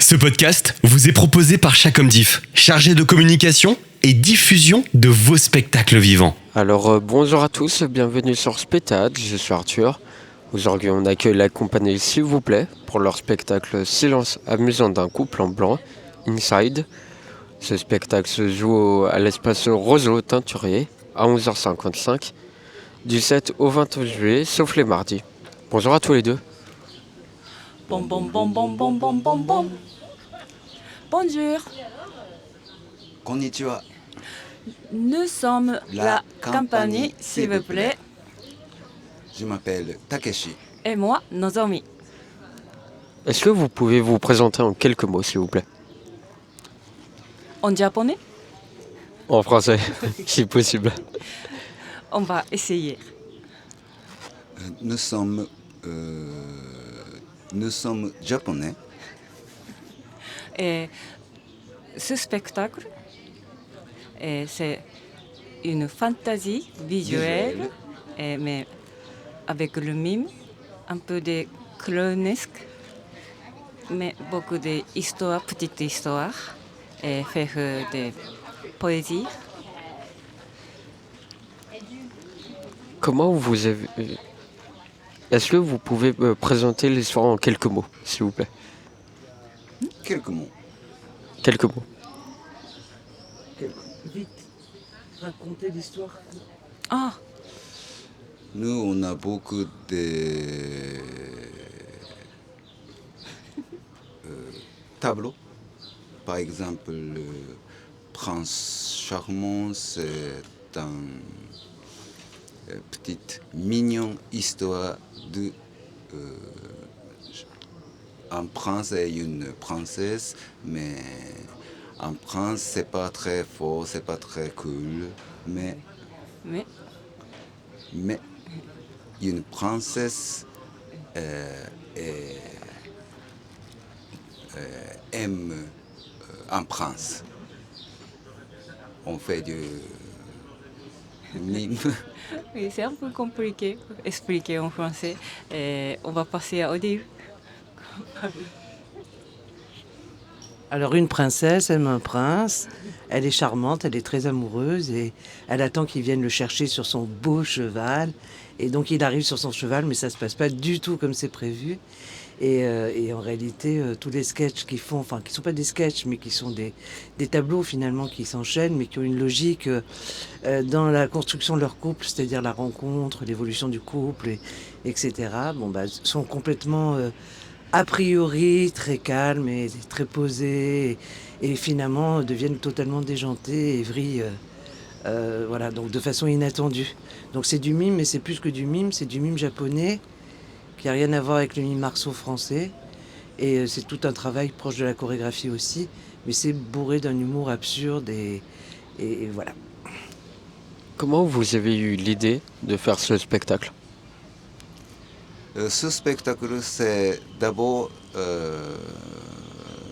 Ce podcast vous est proposé par Chacomdiff, chargé de communication et diffusion de vos spectacles vivants. Alors bonjour à tous, bienvenue sur Spectacle, je suis Arthur. Aujourd'hui on accueille la compagnie S'il vous plaît pour leur spectacle Silence amusant d'un couple en blanc, Inside. Ce spectacle se joue à l'espace Roseau Teinturier à 11h55 du 7 au 20 juillet, sauf les mardis. Bonjour à tous les deux. Bom bom bom bom bom bom bom bom. Bonjour, Konnichiwa. nous sommes la compagnie, s'il vous plaît, Je m'appelle Takeshi. et moi, Nozomi. Est-ce que vous pouvez vous présenter en quelques mots s'il vous plaît? En japonais, En français, si possible. on va essayer. Nous sommes japonais. Et ce spectacle, c'est une fantaisie visuelle, mais avec le mime, un peu de clownesque, mais beaucoup d'histoires, petites histoires, et faire des poésies. Comment vous avez... Est-ce que vous pouvez me présenter l'histoire en quelques mots, s'il vous plaît? Quelques mots. Quelques mots. Vite, racontez l'histoire. Ah, Nous, on a beaucoup de tableaux. Par exemple, le prince charmant, c'est petite mignon histoire de un prince et une princesse, mais un prince c'est pas très fort, c'est pas très cool, mais mais une princesse aime un prince. On fait du mime. oui, c'est un peu compliqué à expliquer en français. Et on va passer au début. Alors une princesse aime un prince, elle est charmante, elle est très amoureuse et elle attend qu'il vienne le chercher sur son beau cheval. Et donc il arrive sur son cheval, mais ça se passe pas du tout comme c'est prévu. Et en réalité, tous les sketchs qu'ils font, enfin qui ne sont pas des sketchs, mais qui sont des tableaux finalement qui s'enchaînent, mais qui ont une logique dans la construction de leur couple, c'est-à-dire la rencontre, l'évolution du couple, etc. Sont complètement a priori très calmes et très posés, et finalement deviennent totalement déjantés et vrillent. Voilà, donc de façon inattendue. Donc c'est du mime, mais c'est plus que du mime, c'est du mime japonais qui n'a rien à voir avec le mime marceau français. Et c'est tout un travail proche de la chorégraphie aussi, mais c'est bourré d'un humour absurde et voilà. Comment vous avez eu l'idée de faire ce spectacle? Ce spectacle, c'est d'abord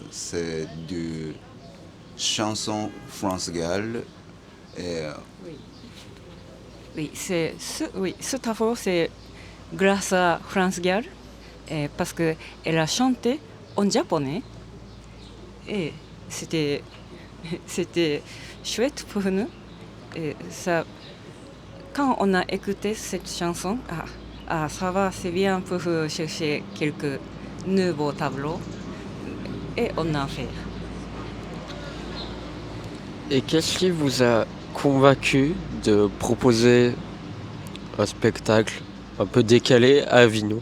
c'est du chanson France Gall. Et, Oui, ce tableau, c'est grâce à France Gall, parce qu'elle a chanté en japonais. Et c'était chouette pour nous. Et ça, quand on a écouté cette chanson, ça va, c'est bien pour chercher quelques nouveaux tableaux. Et on a fait. Et qu'est-ce qui vous a convaincu de proposer un spectacle un peu décalé à Avignon?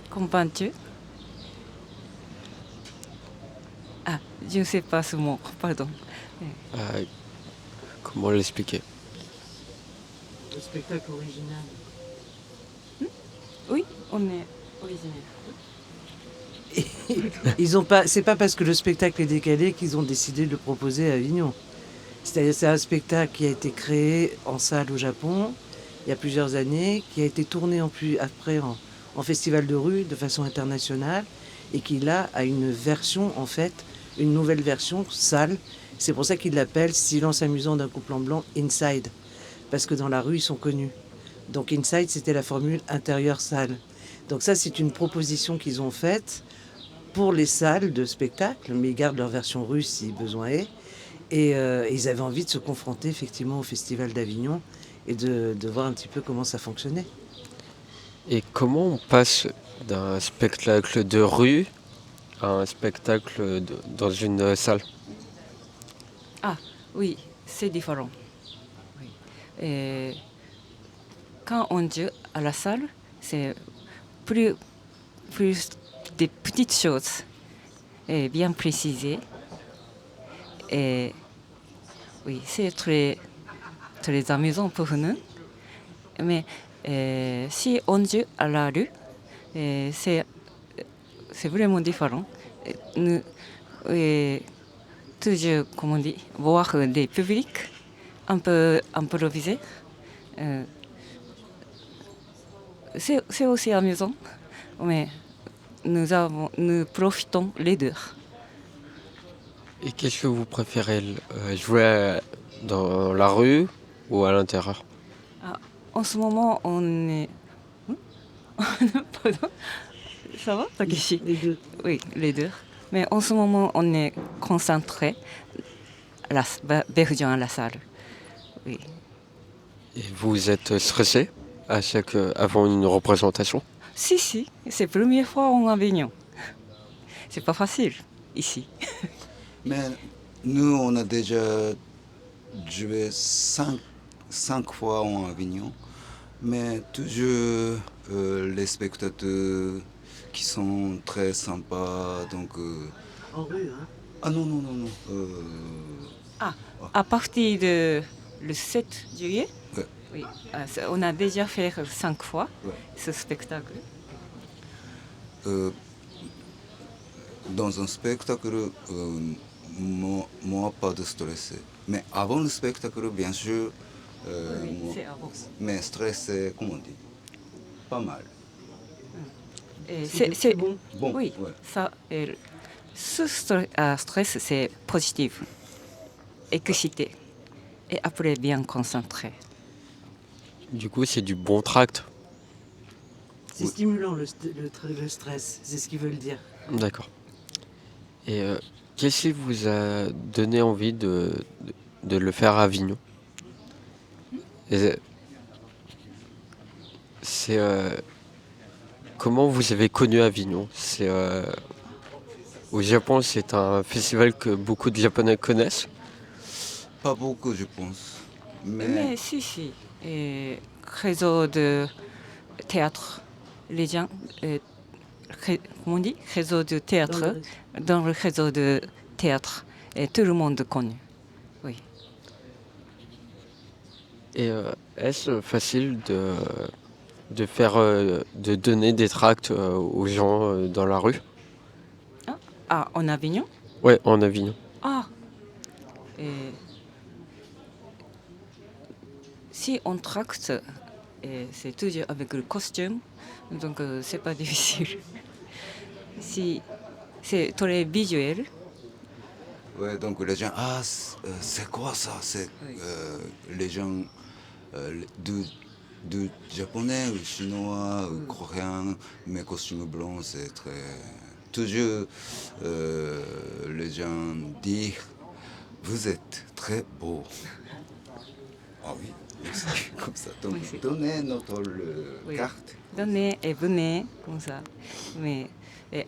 Comprends-tu? Ah, je ne sais pas ce mot, pardon. Comment l'expliquer? Le spectacle original. Oui, on est originaire. C'est pas parce que le spectacle est décalé qu'ils ont décidé de le proposer à Avignon. C'est un spectacle qui a été créé en salle au Japon il y a plusieurs années, qui a été tourné après en festival de rue de façon internationale et qui là a une version en fait, une nouvelle version salle. C'est pour ça qu'ils l'appellent Silence amusant d'un couple en blanc Inside, parce que dans la rue ils sont connus. Donc Inside c'était la formule intérieure salle. Donc ça c'est une proposition qu'ils ont faite pour les salles de spectacle, mais ils gardent leur version russe si besoin est. Et ils avaient envie de se confronter effectivement au Festival d'Avignon et de voir un petit peu comment ça fonctionnait. Et comment on passe d'un spectacle de rue à un spectacle dans une salle? Ah, oui, c'est différent. Oui. Et quand on dit à la salle, c'est plus des petites choses et bien précisées. Et oui, c'est très amusant pour nous. Mais si on dit à la rue, c'est vraiment différent. Nous, toujours, comment on dit, voir des publics un peu improvisés. Euh, c'est aussi amusant, mais nous profitons les deux. Et qu'est-ce que vous préférez, jouer dans la rue ou à l'intérieur? En ce moment, on est... Pardon. Ça va, Takeshi? Les deux. Oui, les deux. Mais en ce moment, on est concentré version à la salle. Oui. Et vous êtes stressé avant une représentation? Si, c'est la première fois en Avignon. C'est pas facile ici. Mais nous, on a déjà joué cinq fois en Avignon, mais toujours les spectateurs qui sont très sympas. Donc, En rue, hein? ah non, non, non, non. À partir de le 7 juillet, Ouais. oui, on a déjà fait 5 fois Ouais. ce spectacle. Dans un spectacle, moi, pas de stress. Mais avant le spectacle, bien sûr, Oui, moi- c'est avant. mais stress, c'est, comment on dit, pas mal. Et C'est bon. Bon, oui, ouais. ça, ce stress, c'est positif, excité, et après bien concentré. Du coup, c'est du bon tract. C'est stimulant le stress, c'est ce qu'ils veulent dire. D'accord. Et qu'est-ce qui vous a donné envie de le faire à Avignon? Et comment vous avez connu Avignon? Au Japon, c'est un festival que beaucoup de Japonais connaissent. Pas beaucoup, je pense. Mais si, réseau de théâtre, les gens, comment on dit, réseau de théâtre, dans le réseau de théâtre, et tout le monde connaît. Oui. Et est-ce facile de donner des tracts aux gens dans la rue? Ah, en Avignon? Ouais, en Avignon. Ah, et si on tracte, c'est toujours avec le costume, donc c'est pas difficile. Si c'est très visuel, Ouais, donc les gens, c'est quoi ça? C'est Oui. les gens du japonais ou chinois ou coréen, mais costume blanc, c'est très. Toujours les gens disent, vous êtes très beau. Ah oui, merci. Comme ça. Donc, Oui, c'est- donnez notre Oui. carte. donnez et venez, comme ça. Mais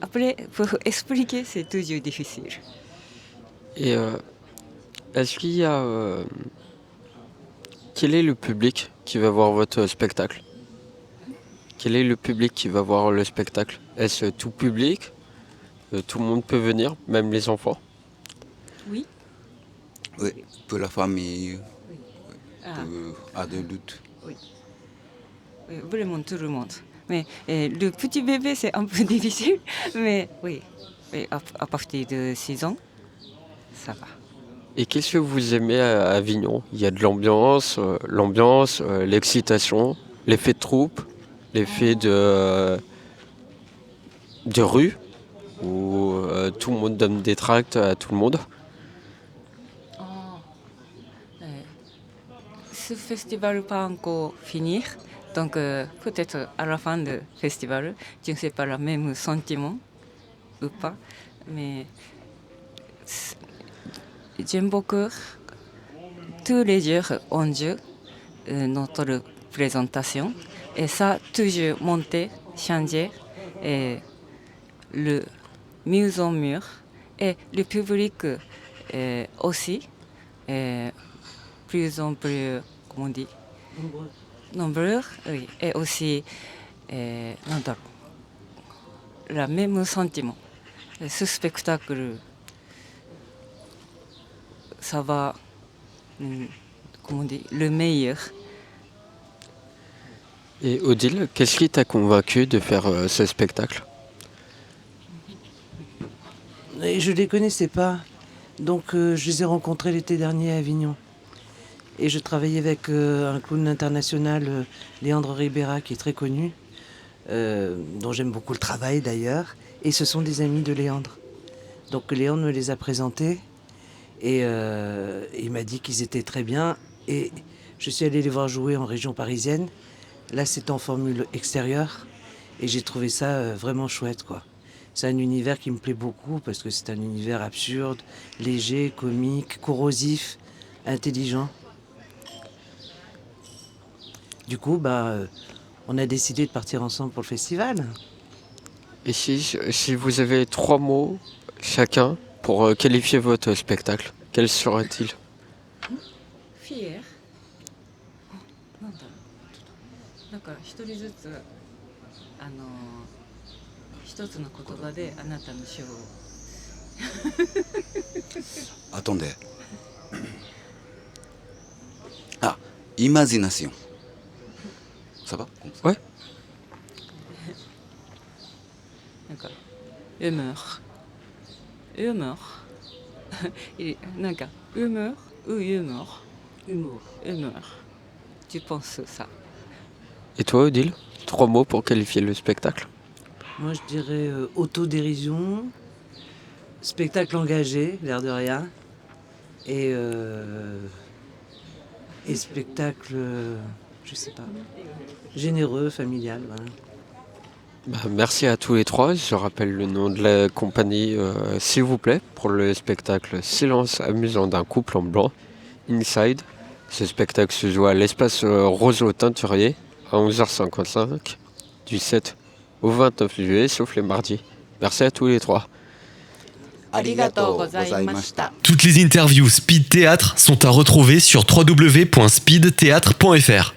après, pour expliquer, c'est toujours difficile. Et est-ce qu'il y a... quel est le public qui va voir votre spectacle? Quel est le public qui va voir le spectacle? Est-ce tout public? Tout le monde peut venir, même les enfants? Oui. Oui, pour la famille, Ah, pour adultes. oui, vraiment tout le monde. Mais le petit bébé, c'est un peu difficile, mais oui, à partir de 6 ans, ça va. Et qu'est-ce que vous aimez à Avignon? Il y a de l'ambiance, l'excitation, l'effet de troupe, l'effet de rue, où tout le monde donne des tracts à tout le monde. Ce festival n'est pas encore fini, donc peut-être à la fin du festival, je ne sais pas le même sentiment. ou pas, mais j'aime beaucoup tous les jours en jeu notre présentation et ça toujours monter, changer et le mieux en mieux et le public aussi plus en plus, comment on dit, nombreux, oui, et aussi le même sentiment. Ce spectacle, ça va, comment on dit, le meilleur. Et Odile, qu'est-ce qui t'a convaincu de faire ce spectacle? Et je ne les connaissais pas, donc je les ai rencontrés l'été dernier à Avignon. Et je travaillais avec un clown international, Leandro Ribera, qui est très connu, dont j'aime beaucoup le travail d'ailleurs. Et ce sont des amis de Léandre. Donc Léandre me les a présentés et il m'a dit qu'ils étaient très bien. Et je suis allée les voir jouer en région parisienne. Là, c'est en formule extérieure et j'ai trouvé ça vraiment chouette, quoi. C'est un univers qui me plaît beaucoup parce que c'est un univers absurde, léger, comique, corrosif, intelligent. Du coup, on a décidé de partir ensemble pour le festival. Et si vous avez 3 mots chacun pour qualifier votre spectacle, quels seraient-ils? Fier. なんだろう。なんか一人ずつ一つの言葉であなたのショーを。Attendez. Ah, imagination. Ça va? Ouais. なんかhumeur. Humeur. なんか humeur ou humeur. Humeur. Tu penses ça? Et toi, Odile? 3 mots pour qualifier le spectacle? Moi, je dirais autodérision, spectacle engagé, l'air de rien, et spectacle, je sais pas, généreux, familial. Voilà. Merci à tous les 3. Je rappelle le nom de la compagnie, s'il vous plaît, pour le spectacle Silence amusant d'un couple en blanc, Inside. Ce spectacle se joue à l'espace Roseau Teinturier à 11h55 du 7 au 29 juillet, sauf les mardis. Merci à tous les 3. Arigatou gozaimashita. Toutes les interviews Speed Théâtre sont à retrouver sur www.speedtheatre.fr.